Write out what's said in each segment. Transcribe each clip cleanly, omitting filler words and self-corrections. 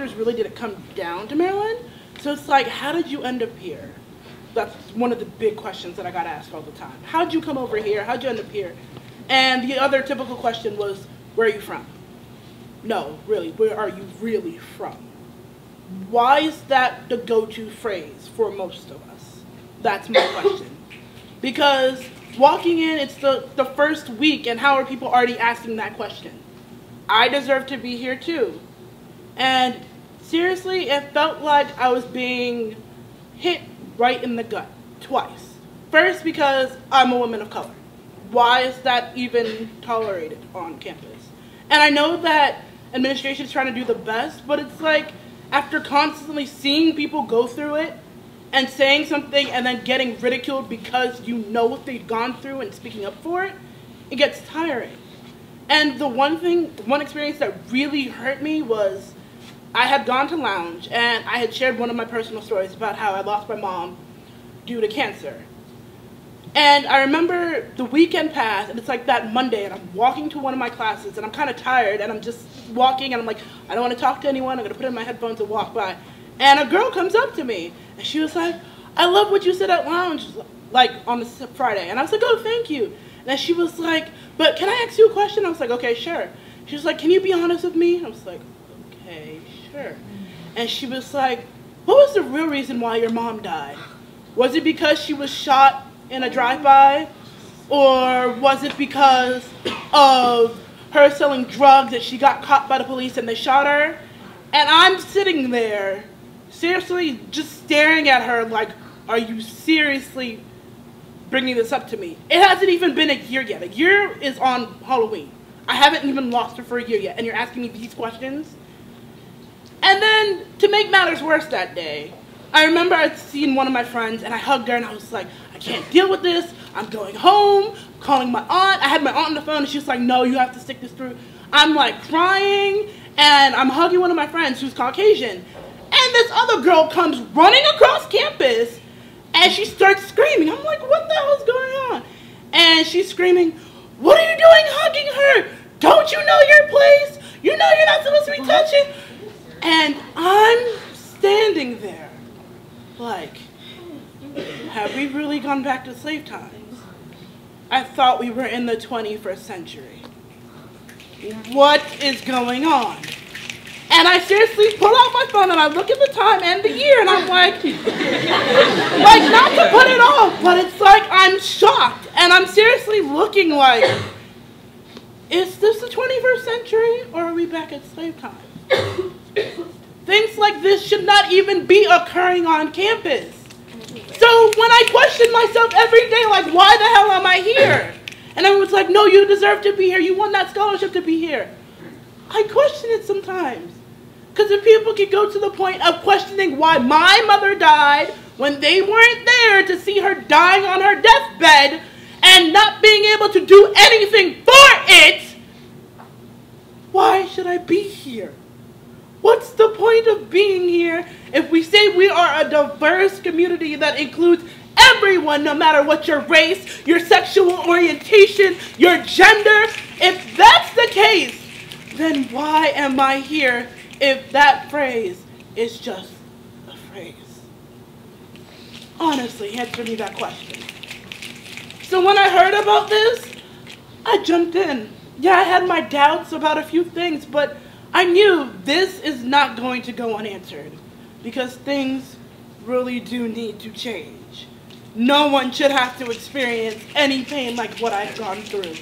answers really didn't come down to Maryland. So it's like, how did you end up here? That's one of the big questions that I got asked all the time. How'd you come over here? How'd you end up here? And the other typical question was, where are you from? No, really, where are you really from? Why is that the go-to phrase for most of us? That's my question. Because walking in, it's the first week, and how are people already asking that question? I deserve to be here too. And seriously, it felt like I was being hit right in the gut twice. First, because I'm a woman of color. Why is that even tolerated on campus? And I know that administration is trying to do the best, but it's like, after constantly seeing people go through it and saying something and then getting ridiculed because you know what they've gone through and speaking up for it, it gets tiring. And the one experience that really hurt me was I had gone to lounge and I had shared one of my personal stories about how I lost my mom due to cancer. And I remember the weekend passed, and it's like that Monday, and I'm walking to one of my classes, and I'm kind of tired, and I'm just walking, and I'm like, I don't want to talk to anyone, I'm going to put in my headphones and walk by. And a girl comes up to me, and she was like, I love what you said at lounge, like on the Friday. And I was like, oh, thank you. And then she was like, but can I ask you a question? I was like, okay, sure. She was like, can you be honest with me? I was like, okay, sure. And she was like, what was the real reason why your mom died? Was it because she was shot in a drive-by, or was it because of her selling drugs that she got caught by the police and they shot her? And I'm sitting there, seriously, just staring at her like, are you seriously bringing this up to me? It hasn't even been a year yet. A year is on Halloween. I haven't even lost her for a year yet, and you're asking me these questions? And then, to make matters worse that day, I remember I'd seen one of my friends, and I hugged her, and I was like, I can't deal with this. I'm going home, calling my aunt. I had my aunt on the phone, and she was like, no, you have to stick this through. I'm like crying, and I'm hugging one of my friends who's Caucasian. And this other girl comes running across campus, and she starts screaming. I'm like, what the hell is going on? And she's screaming, what are you doing hugging her? Don't you know your place? You know you're not supposed to be touching. And I'm standing there like, have we really gone back to slave times? I thought we were in the 21st century. What is going on? And I seriously pull out my phone and I look at the time and the year, and I'm like not to put it off, but it's like I'm shocked. And I'm seriously looking like, is this the 21st century, or are we back at slave time? Things like this should not even be occurring on campus. So when I question myself every day, like, why the hell am I here? And everyone's like, no, you deserve to be here. You won that scholarship to be here. I question it sometimes. Because if people could go to the point of questioning why my mother died when they weren't there to see her dying on her deathbed and not being able to do anything for it, why should I be here? What's the point of being here if we say we are a diverse community that includes everyone, no matter what your race, your sexual orientation, your gender? If that's the case, then why am I here if that phrase is just a phrase? Honestly, answer me that question. So when I heard about this, I jumped in. Yeah, I had my doubts about a few things, but I knew this is not going to go unanswered because things really do need to change. No one should have to experience any pain like what I've gone through.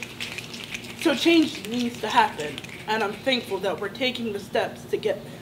So change needs to happen, and I'm thankful that we're taking the steps to get there.